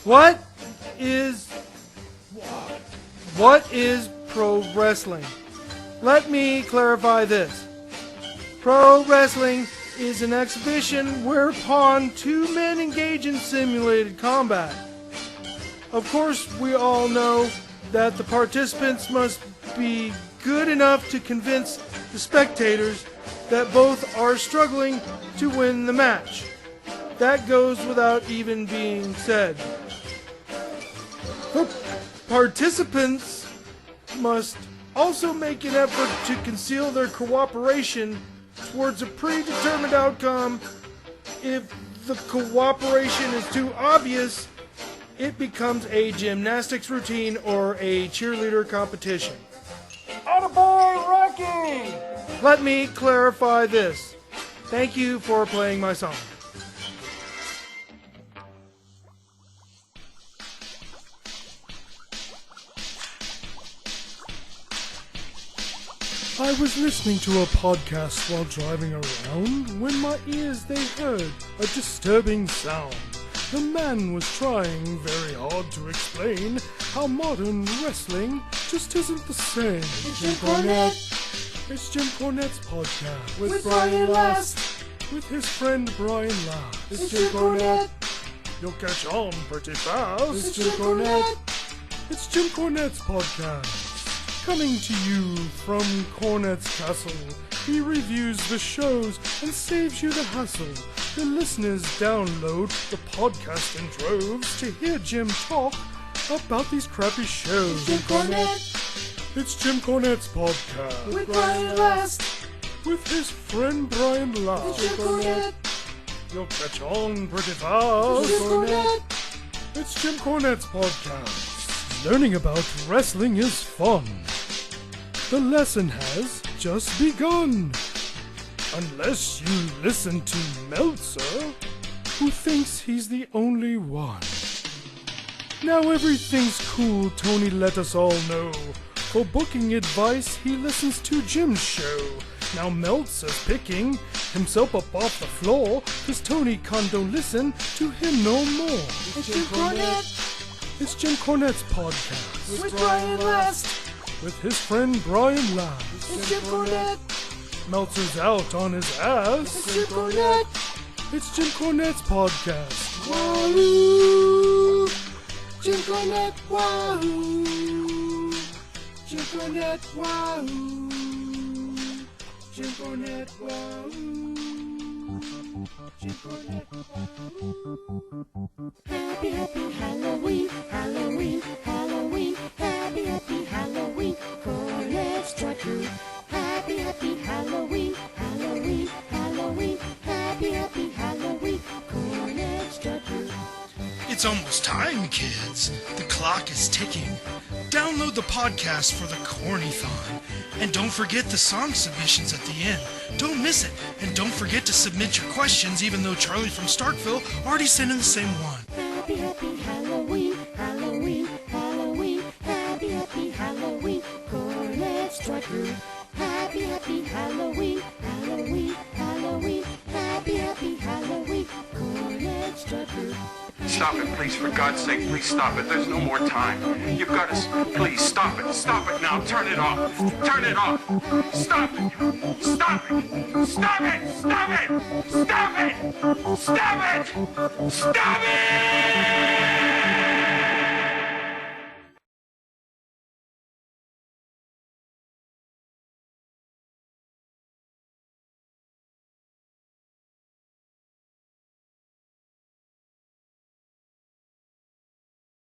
What is pro wrestling? Let me clarify this. Pro wrestling is an exhibition whereupon two men engage in simulated combat. Of course, we all know that the participants must be good enough to convince the spectators that both are struggling to win the match. That goes without even being said. The participants must also make an effort to conceal their cooperation towards a predetermined outcome. If the cooperation is too obvious, it becomes a gymnastics routine or a cheerleader competition. Attaboy, Rocky! Let me clarify this. Thank you for playing my song. I was listening to a podcast while driving around when my ears they heard a disturbing sound. The man was trying very hard to explain how modern wrestling just isn't the same. It's Jim Cornette. It's Jim Cornette's podcast With Brian Last. with his friend Brian Last. It's Jim Cornette. You'll catch on pretty fast. It's Jim Cornette. It's Jim Cornette's podcast. Coming to you from Cornette's Castle, he reviews the shows and saves you the hassle. The listeners download the podcast in droves to hear Jim talk about these crappy shows. It's Jim Cornette. It's Jim Cornette's podcast With Brian Last. with his friend Brian Last. It's Jim Cornette. You'll catch on pretty fast. It's Jim Cornette. It's Jim Cornette's podcast. Learning about wrestling is fun. The lesson has just begun. Unless you listen to Meltzer, who thinks he's the only one. Now everything's cool, Tony let us all know. For booking advice, he listens to Jim's show. Now Meltzer's picking himself up off the floor, 'cause Tony can't don't listen to him no more. It's Jim Cornette. It's Jim Cornette's podcast With Brian Last. with his friend Brian Last. It's Jim Cornette. Meltzer's out on his ass. It's Jim Cornette. It's Jim Cornette's podcast. Wahoo! Jim Cornette, wahoo! Jim Cornette, wahoo! Jim Cornette, wahoo! Jim Cornette, wahoo! Happy, happy Halloween, Halloween, Halloween. Happy, happy Halloween, Cornette's Joy Crew. Happy, happy Halloween, Halloween, Halloween. Happy, happy Halloween, Cornette's Joy Crew. It's almost time, kids. The clock is ticking. Download the podcast for the Corny-thon. And don't forget the song submissions at the end. Don't miss it. And don't forget to submit your questions, even though Charlie from Starkville already sent in the same one. Happy, happy Halloween, Halloween, Halloween. Happy, happy Halloween, Cornette's Joy Crew. Happy, happy Halloween, Halloween, Halloween. Happy, happy Halloween, Cornette's Joy Crew. Stop it, please, for God's sake, please stop it. There's no more time. You've got to, please, stop it. Stop it now. Turn it off. Turn it off. Stop it. Stop it. Stop it. Stop it. Stop it. Stop it. Stop it.